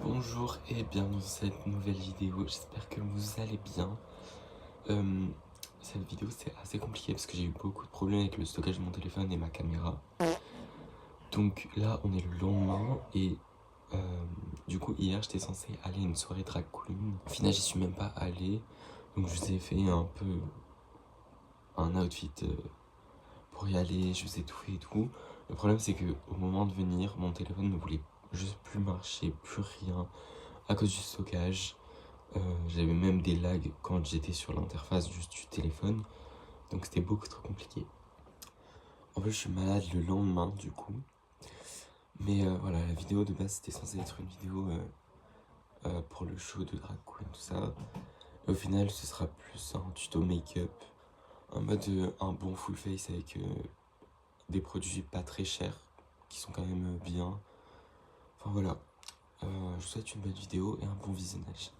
Bonjour et bienvenue dans cette nouvelle vidéo, j'espère que vous allez bien. Cette vidéo c'est assez compliqué parce que j'ai eu beaucoup de problèmes avec le stockage de mon téléphone et ma caméra. Donc là on est le lendemain et du coup hier j'étais censé aller à une soirée drag queen. Au final j'y suis même pas allé, donc je vous ai fait un peu un outfit pour y aller, je vous ai tout fait et tout. Le problème c'est que au moment de venir mon téléphone ne voulait juste plus marcher, plus rien à cause du stockage. J'avais même des lags quand j'étais sur l'interface juste du téléphone, donc c'était beaucoup trop compliqué. En plus je suis malade le lendemain du coup, mais voilà, la vidéo de base c'était censé être une vidéo pour le show de drag queen, tout ça. Et au final ce sera plus un tuto make-up, en mode un bon full face avec des produits pas très chers, qui sont quand même bien. Enfin voilà, je vous souhaite une bonne vidéo et un bon visionnage.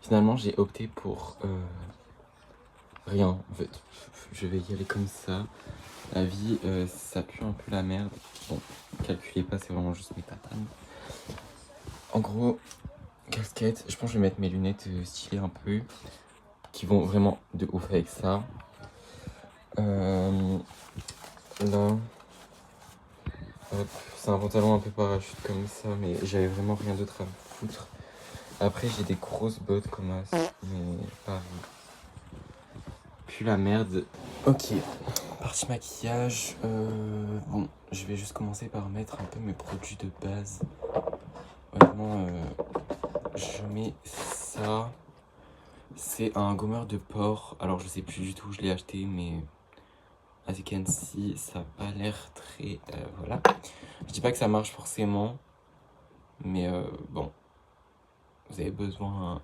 Finalement j'ai opté pour rien en fait, je vais y aller comme ça. La vie ça pue un peu la merde, bon calculez pas, c'est vraiment juste mes patanes. En gros, casquette, je pense que je vais mettre mes lunettes stylées un peu, qui vont vraiment de ouf avec ça. Là, hop, c'est un pantalon un peu parachute comme ça, mais j'avais vraiment rien d'autre à foutre. Après j'ai des grosses bottes comme as, mais pareil. Puis la merde. Ok, partie maquillage. Bon, je vais juste commencer par mettre un peu mes produits de base. Honnêtement, je mets ça. C'est un gommeur de pores. Alors je sais plus du tout où je l'ai acheté, mais as you can see, ça a pas l'air très... voilà. Je dis pas que ça marche forcément, mais bon. Vous avez besoin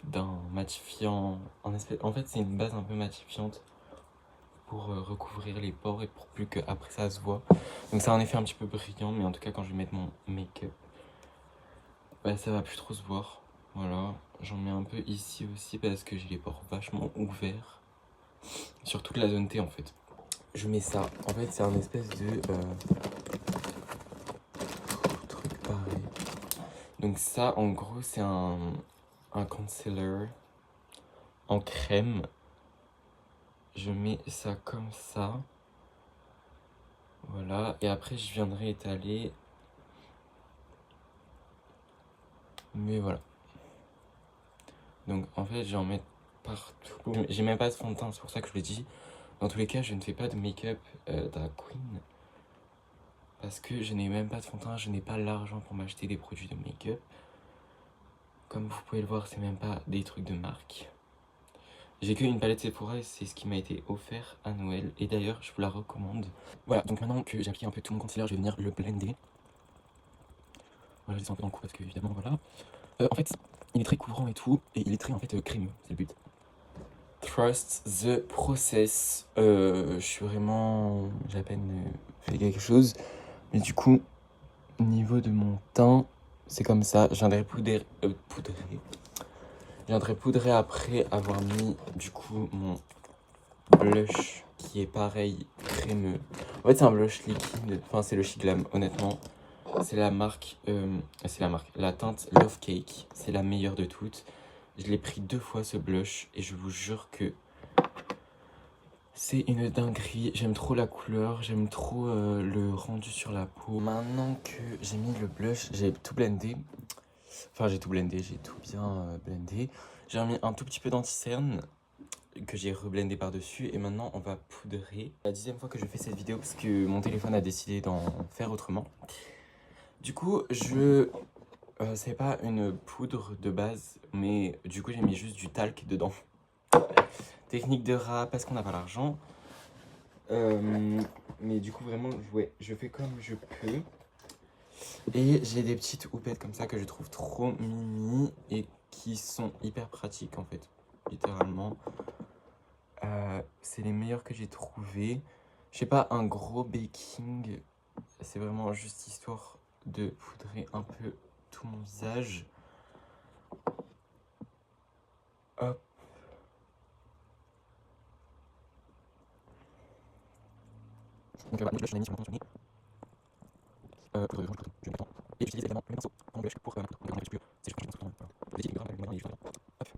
d'un matifiant. En fait, c'est une base un peu matifiante pour recouvrir les pores et pour plus qu'après ça se voit. Donc ça a un effet un petit peu brillant, mais en tout cas quand je vais mettre mon make-up, bah, ça va plus trop se voir. Voilà, j'en mets un peu ici aussi parce que j'ai les pores vachement ouverts. Sur toute la zone T en fait. Je mets ça, en fait c'est un espèce de truc pareil. Donc ça en gros c'est un concealer en crème. Je mets ça comme ça. Voilà, et après je viendrai étaler. Mais voilà. Donc en fait j'en mets partout. J'ai même pas de fond de teint, c'est pour ça que je le dis. Dans tous les cas je ne fais pas de make-up drag queen. Parce que je n'ai même pas de fond de teint, je n'ai pas l'argent pour m'acheter des produits de make-up. Comme vous pouvez le voir, c'est même pas des trucs de marque. J'ai qu'une palette Sephora et c'est ce qui m'a été offert à Noël. Et d'ailleurs, je vous la recommande. Voilà, donc maintenant que j'ai appliqué un peu tout mon concealer, je vais venir le blender. Voilà, je descends un peu dans le cou parce que évidemment, voilà. En fait, il est très couvrant et tout, et il est très en fait crémeux, c'est le but. Trust the process. Je suis vraiment... J'ai à peine fait quelque chose. Mais du coup, au niveau de mon teint, c'est comme ça. Je viendrai poudrer. Je viendrai poudrer après avoir mis du coup mon blush qui est pareil, crémeux. En fait c'est un blush liquide, enfin c'est le She Glam honnêtement. C'est la marque, la teinte Love Cake, c'est la meilleure de toutes. Je l'ai pris 2 fois ce blush et je vous jure que c'est une dinguerie. J'aime trop la couleur, j'aime trop le rendu sur la peau. Maintenant que j'ai mis le blush, j'ai tout blendé. Enfin j'ai tout blendé, j'ai tout bien blendé. J'ai remis un tout petit peu d'anti-cerne que j'ai reblendé par dessus et maintenant on va poudrer. La 10e fois que je fais cette vidéo parce que mon téléphone a décidé d'en faire autrement. Du coup c'est pas une poudre de base, mais du coup j'ai mis juste du talc dedans. Technique de rat parce qu'on n'a pas l'argent. Mais du coup vraiment ouais, je fais comme je peux. Et j'ai des petites houppettes comme ça que je trouve trop mimi et qui sont hyper pratiques en fait, littéralement. C'est les meilleurs que j'ai trouvés. Je sais pas, un gros baking, c'est vraiment juste histoire de poudrer un peu tout mon visage. Hop. Donc voilà, je l'ai mis sur mon poudre je mets et j'utilise évidemment le même pinceau en blush pour ma poudre. Donc un petit peu, c'est je pinceau hop.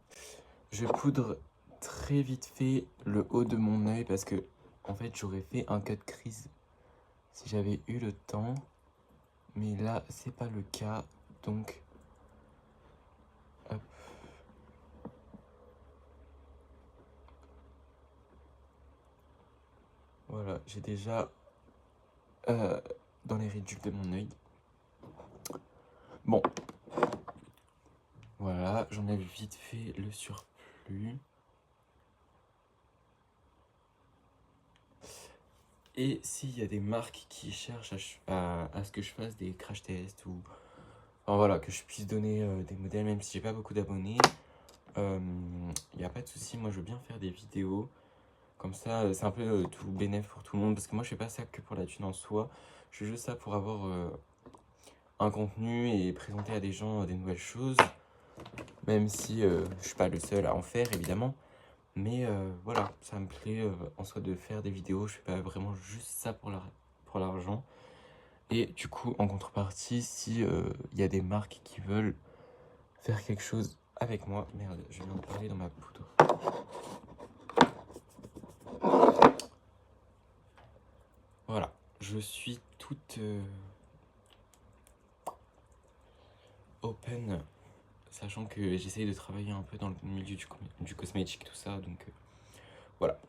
Je poudre très vite fait le haut de mon œil parce que en fait j'aurais fait un cut crease si j'avais eu le temps. Mais là c'est pas le cas, donc hop. Voilà, j'ai déjà dans les ridules de mon œil. Bon, voilà, j'en ai vite fait le surplus. Et s'il y a des marques qui cherchent à ce que je fasse des crash tests ou enfin, voilà, que je puisse donner des modèles, même si j'ai pas beaucoup d'abonnés, il n'y a pas de souci. Moi je veux bien faire des vidéos. Comme ça, c'est un peu tout bénéf pour tout le monde. Parce que moi je fais pas ça que pour la thune en soi. Je fais juste ça pour avoir un contenu et présenter à des gens des nouvelles choses. Même si je suis pas le seul à en faire évidemment. Mais voilà, ça me plaît en soi de faire des vidéos. Je fais pas vraiment juste ça pour l'argent. Et du coup, en contrepartie, si y a des marques qui veulent faire quelque chose avec moi... Merde, je viens de parler dans ma poudre. Voilà, je suis toute open, sachant que j'essaye de travailler un peu dans le milieu du cosmétique, tout ça, donc voilà.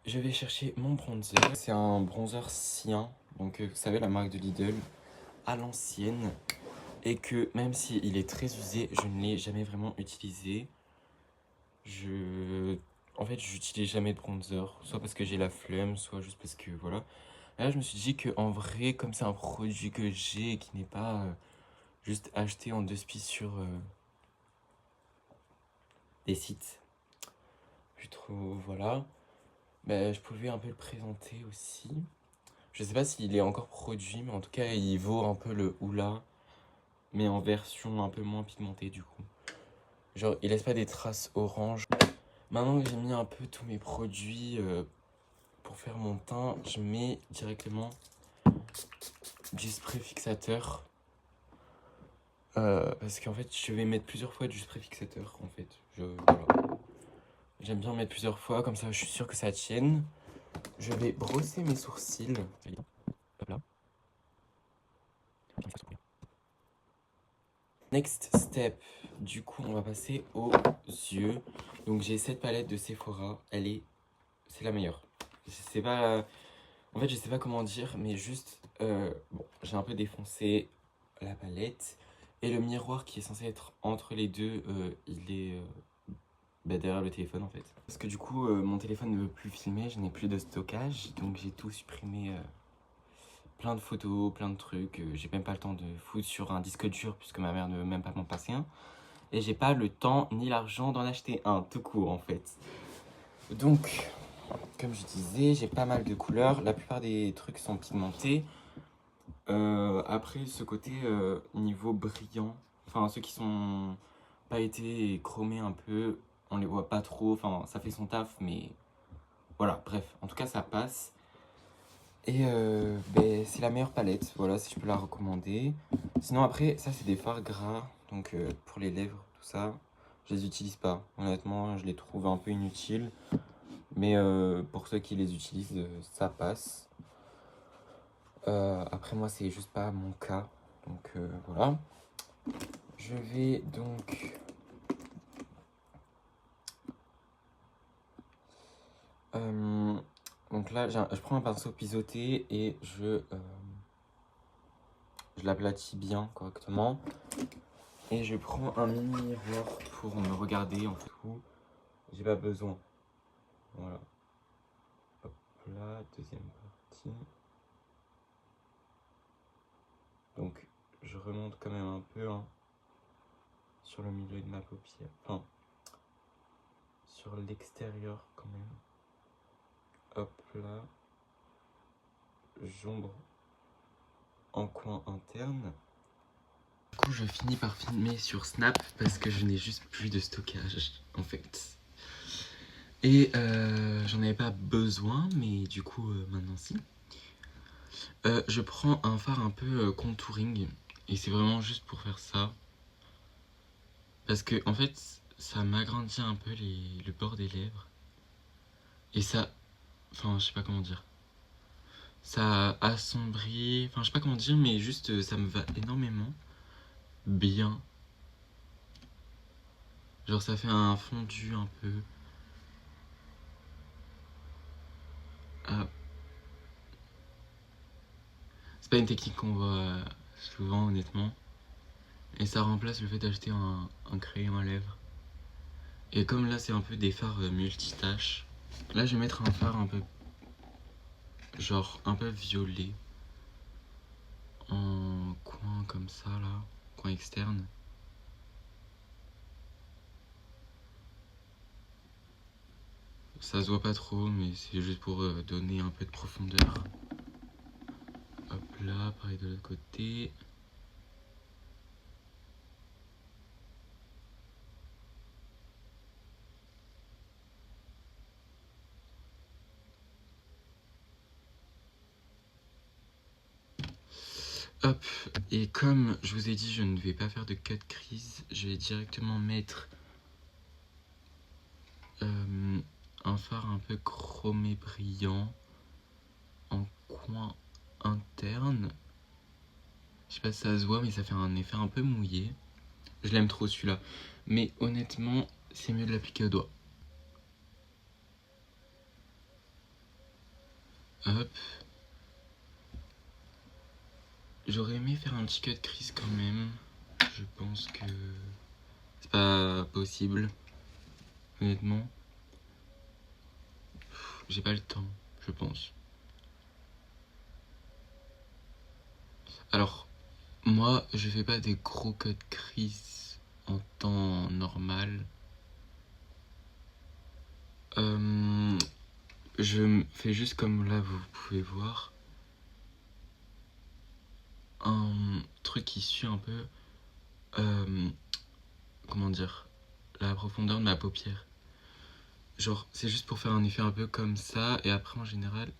Je vais chercher mon bronzer. C'est un bronzer cyan, donc vous savez la marque de Lidl, à l'ancienne. Et que même s'il est très usé, je ne l'ai jamais vraiment utilisé. En fait, j'utilise jamais de bronzer, soit parce que j'ai la flemme, soit juste parce que voilà. Et là, je me suis dit que en vrai, comme c'est un produit que j'ai et qui n'est pas juste acheté en deux spies sur des sites, plutôt voilà, bah, je pouvais un peu le présenter aussi. Je sais pas s'il est encore produit, mais en tout cas, il vaut un peu le Hoola, mais en version un peu moins pigmentée du coup. Genre, il laisse pas des traces orange. Maintenant que j'ai mis un peu tous mes produits pour faire mon teint, je mets directement du spray fixateur. Parce qu'en fait, je vais mettre plusieurs fois du spray fixateur en fait. Voilà. J'aime bien mettre plusieurs fois, comme ça je suis sûr que ça tienne. Je vais brosser mes sourcils. Hop là. Next step, du coup on va passer aux yeux. Donc j'ai cette palette de Sephora, c'est la meilleure. Je sais pas, en fait je sais pas comment dire, mais juste, bon, j'ai un peu défoncé la palette. Et le miroir qui est censé être entre les deux, il est derrière le téléphone en fait. Parce que du coup, mon téléphone ne veut plus filmer, je n'ai plus de stockage, donc j'ai tout supprimé. Plein de photos, plein de trucs. J'ai même pas le temps de foutre sur un disque dur puisque ma mère ne veut même pas m'en passer un. Et j'ai pas le temps ni l'argent d'en acheter un, tout court en fait. Donc, comme je disais, j'ai pas mal de couleurs. La plupart des trucs sont pigmentés. Après, ce côté niveau brillant, enfin ceux qui sont pailletés et chromés un peu, on les voit pas trop. Enfin, ça fait son taf, mais voilà, bref. En tout cas, ça passe. Et c'est la meilleure palette, voilà, si je peux la recommander. Sinon après, ça c'est des fards gras, donc pour les lèvres, tout ça, je les utilise pas. Honnêtement, je les trouve un peu inutiles. Mais pour ceux qui les utilisent, ça passe. Après moi, c'est juste pas mon cas. Donc voilà. Je vais donc... donc là, je prends un pinceau pisoté et je l'aplatis bien, correctement. Et je prends un mini miroir pour me regarder en tout. J'ai pas besoin. Voilà. Hop là, deuxième partie. Donc je remonte quand même un peu hein, sur le milieu de ma paupière. Enfin, sur l'extérieur quand même. Hop là. J'ombre en coin interne. Du coup, je finis par filmer sur Snap parce que je n'ai juste plus de stockage en fait. Et j'en avais pas besoin, mais du coup, maintenant si. Je prends un fard un peu contouring et c'est vraiment juste pour faire ça. Parce que en fait, ça m'agrandit un peu le bord des lèvres. Et ça, enfin, je sais pas comment dire. Ça assombrit, enfin, je sais pas comment dire, mais juste ça me va énormément bien. Genre, ça fait un fondu un peu. Ah. C'est pas une technique qu'on voit souvent, honnêtement. Et ça remplace le fait d'acheter un crayon à lèvres. Et comme là, c'est un peu des fards multitâches. Là, je vais mettre un fard un peu. Genre, un peu violet. En coin comme ça, là. Coin externe. Ça se voit pas trop, mais c'est juste pour donner un peu de profondeur. Hop là, pareil de l'autre côté. Hop, et comme je vous ai dit, je ne vais pas faire de cut crease, je vais directement mettre un fard un peu chromé brillant en coin interne. Je sais pas si ça se voit, mais ça fait un effet un peu mouillé. Je l'aime trop celui-là. Mais honnêtement, c'est mieux de l'appliquer au doigt. Hop. J'aurais aimé faire un petit cut crease quand même. Je pense que c'est pas possible. Honnêtement. J'ai pas le temps, je pense. Alors, moi, je fais pas des gros cut crease en temps normal. Je fais juste comme là, vous pouvez voir. Un truc qui suit un peu comment dire, la profondeur de ma paupière. Genre, c'est juste pour faire un effet un peu comme ça, et après en général,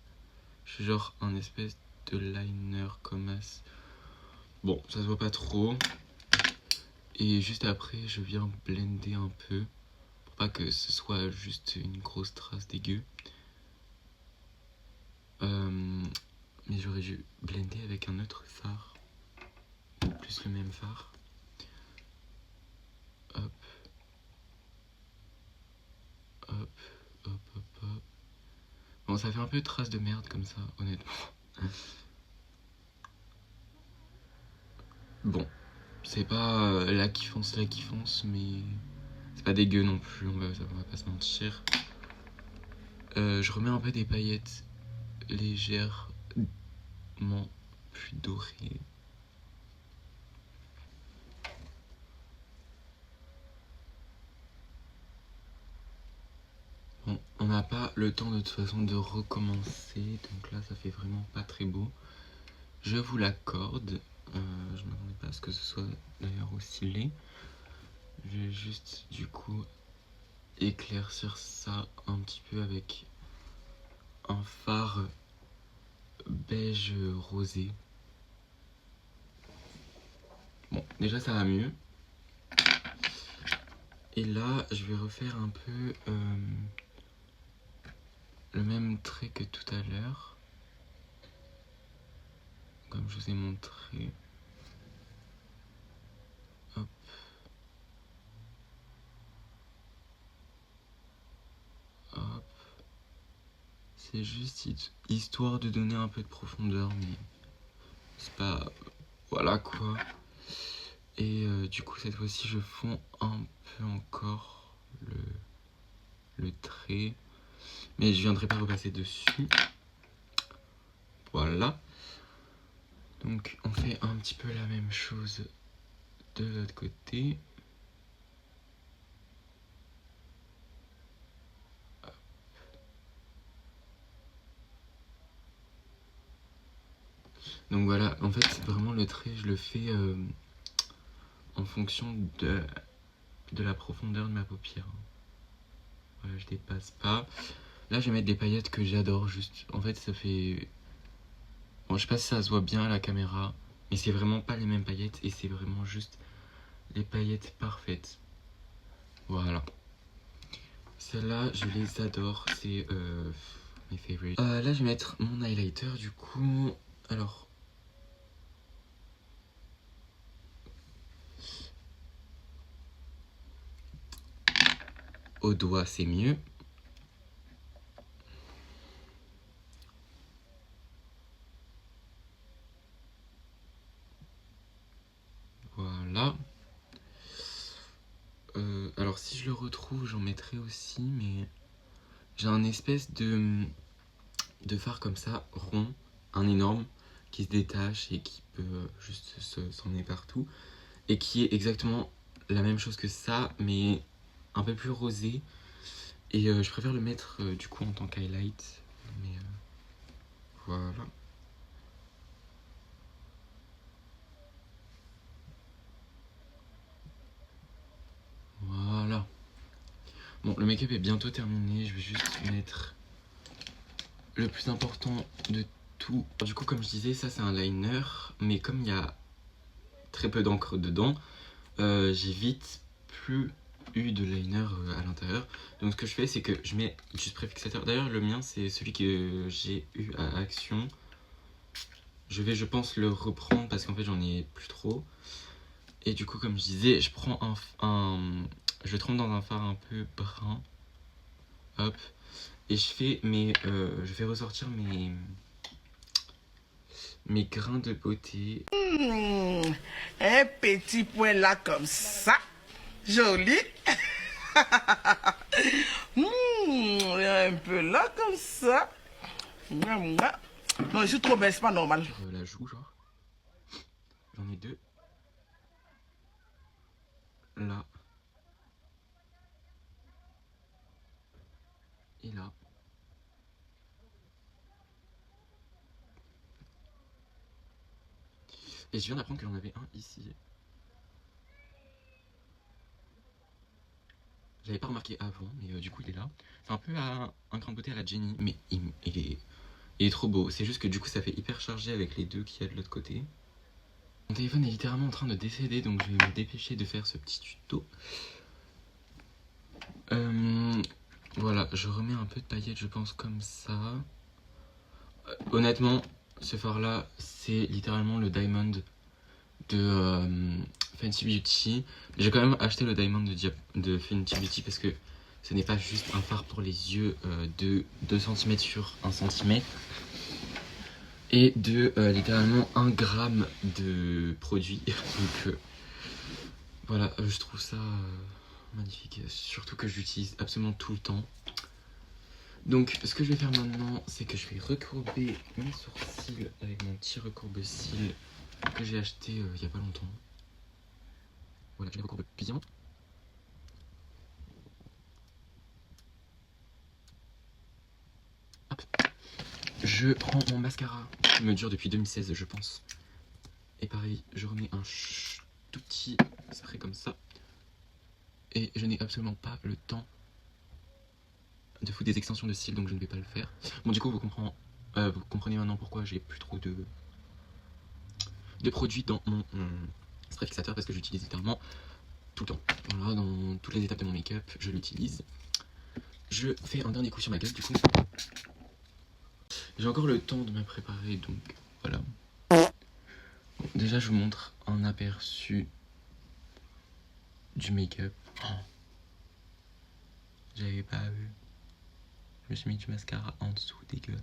je suis genre un espèce de liner comme as. Bon, ça se voit pas trop. Et juste après, je viens blender un peu, pour pas que ce soit juste une grosse trace dégueu. Mais j'aurais dû blender avec un autre fard, ou plus le même fard. Hop. Hop, hop, hop, hop. Bon, ça fait un peu trace de merde comme ça, honnêtement. Bon, c'est pas la kiffance, mais c'est pas dégueu non plus, on va pas se mentir. Je remets un peu des paillettes légèrement plus dorées. Bon, on n'a pas le temps de toute façon de recommencer, donc là ça fait vraiment pas très beau. Je vous l'accorde, je m'attendais pas à ce que ce soit d'ailleurs aussi laid. Je vais juste du coup éclaircir ça un petit peu avec un fard beige rosé. Bon, déjà ça va mieux. Et là, je vais refaire un peu le même trait que tout à l'heure. Comme je vous ai montré. Hop. Hop. C'est juste histoire de donner un peu de profondeur, mais c'est pas... Voilà quoi. Et du coup, cette fois-ci, je fonds un peu encore le trait. Mais je viendrai pas repasser dessus. Voilà. Donc on fait un petit peu la même chose de l'autre côté. Donc voilà, en fait vraiment le trait je le fais en fonction de la profondeur de ma paupière. Voilà, je dépasse pas. Là je vais mettre des paillettes que j'adore juste. En fait ça fait... Bon je sais pas si ça se voit bien à la caméra, mais c'est vraiment pas les mêmes paillettes et c'est vraiment juste les paillettes parfaites. Voilà. Celles-là je les adore, c'est mes favorites. Là je vais mettre mon highlighter du coup. Alors... au doigt c'est mieux. Voilà. Alors si je le retrouve, j'en mettrai aussi, mais j'ai un espèce de fard comme ça, rond, un énorme, qui se détache et qui peut juste s'emmener partout, et qui est exactement la même chose que ça, mais un peu plus rosé, et je préfère le mettre du coup en tant qu'highlight, mais voilà. Voilà. Bon, le make-up est bientôt terminé, je vais juste mettre le plus important de tout. Du coup, comme je disais, ça c'est un liner, mais comme il y a très peu d'encre dedans, j'ai vite plus eu de liner à l'intérieur. Donc ce que je fais, c'est que je mets du spray fixateur. D'ailleurs, le mien, c'est celui que j'ai eu à Action. Je vais, je pense, le reprendre parce qu'en fait, j'en ai plus trop. Et du coup, comme je disais, je prends je le trempe dans un fard un peu brun. Hop. Et je fais je vais ressortir mes grains de beauté. Un petit point là comme ça. Joli. Un peu là comme ça. Non, je suis trop belle, c'est pas normal. La joue, genre. J'en ai deux. Là. Et là. Et je viens d'apprendre que j'en avais un ici. J'avais pas remarqué avant, mais du coup il est là. C'est un peu un grain de beauté à la Jenny, mais il est trop beau. C'est juste que du coup ça fait hyper chargé avec les deux qu'il y a de l'autre côté. Mon téléphone est littéralement en train de décéder, donc je vais me dépêcher de faire ce petit tuto. Voilà, je remets un peu de paillettes, je pense, comme ça. Honnêtement, ce fard là, c'est littéralement le Diamond de Fenty Beauty. J'ai quand même acheté le Diamond de Fenty Beauty parce que ce n'est pas juste un fard pour les yeux de 2 cm sur 1 cm et de littéralement 1 gramme de produit. Donc voilà, je trouve ça magnifique, surtout que j'utilise absolument tout le temps. Donc ce que je vais faire maintenant, c'est que je vais recourber mes sourcils avec mon petit recourbe-cils que j'ai acheté il y a pas longtemps. Voilà, je les recourbe bien. Hop. Je prends mon mascara qui me dure depuis 2016, je pense. Et pareil, je remets un tout petit spray comme ça. Et je n'ai absolument pas le temps de foutre des extensions de cils, donc je ne vais pas le faire. Bon, du coup, vous comprenez maintenant pourquoi j'ai plus trop de produits dans mon spray fixateur, parce que j'utilise littéralement tout le temps. Voilà, dans toutes les étapes de mon make-up, je l'utilise. Je fais un dernier coup sur ma gueule, du coup. J'ai encore le temps de me préparer, donc voilà. Bon, déjà, je vous montre un aperçu du make-up. Oh. J'avais pas vu. Je me suis mis du mascara en dessous, dégueu.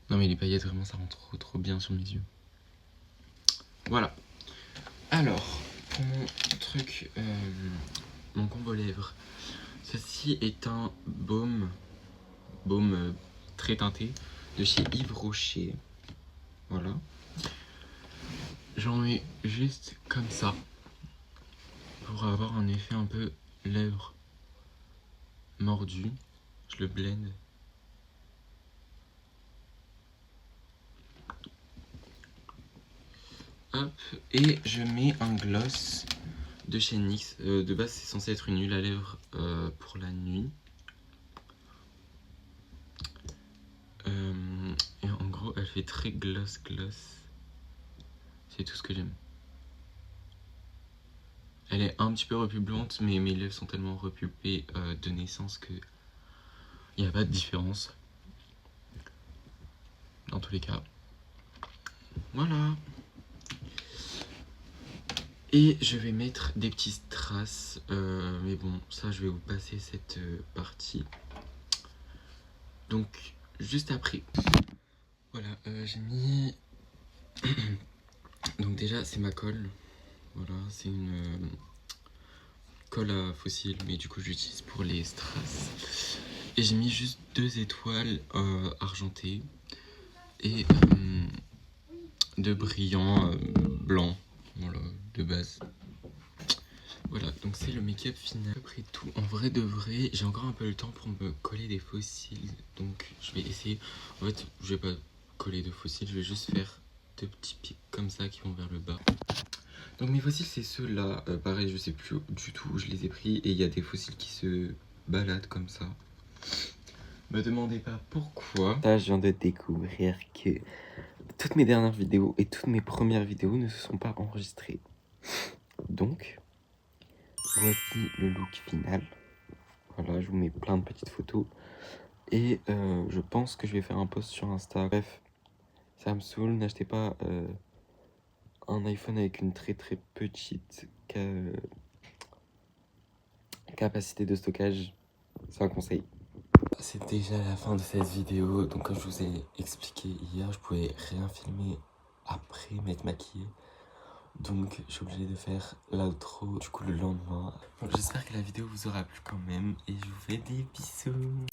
Non mais les paillettes, vraiment, ça rend trop bien sur mes yeux. Voilà. Alors, pour mon truc, mon combo lèvres, ceci est un baume très teinté de chez Yves Rocher. Voilà. J'en mets juste comme ça. Pour avoir un effet un peu lèvres mordues. Je le blende. Hop. Et je mets un gloss de chez NYX. De base, c'est censé être une huile à lèvres pour la nuit. Et en gros, elle fait très gloss. C'est tout ce que j'aime. Elle est un petit peu repulpante, mais mes lèvres sont tellement repulpées de naissance que il n'y a pas de différence. Dans tous les cas. Voilà. Et je vais mettre des petits strass. Mais bon, ça, je vais vous passer cette partie. Donc, juste après. Voilà, j'ai mis... Donc déjà, c'est ma colle. Voilà, c'est une colle à fossile, mais du coup, j'utilise pour les strass. Et j'ai mis juste 2 étoiles argentées. Et 2 brillants blancs. Voilà, de base. Voilà, donc c'est le make-up final. Après tout, en vrai de vrai, j'ai encore un peu le temps pour me coller des fossiles. Donc je vais essayer. En fait, je vais pas coller de fossiles, je vais juste faire 2 petits pics comme ça qui vont vers le bas. Donc mes fossiles, c'est ceux-là. Pareil, je sais plus du tout où je les ai pris. Et il y a des fossiles qui se baladent comme ça. Me demandez pas pourquoi. Là, je viens de découvrir que toutes mes dernières vidéos et toutes mes premières vidéos ne se sont pas enregistrées. Donc, voici le look final. Voilà, je vous mets plein de petites photos. Et je pense que je vais faire un post sur Insta. Bref, ça me saoule. N'achetez pas un iPhone avec une très petite capacité de stockage. C'est un conseil. C'est déjà la fin de cette vidéo. Donc comme je vous ai expliqué hier, je pouvais rien filmer après m'être maquillée. Donc je suis obligé de faire l'outro du coup le lendemain. Donc j'espère que la vidéo vous aura plu quand même. Et je vous fais des bisous.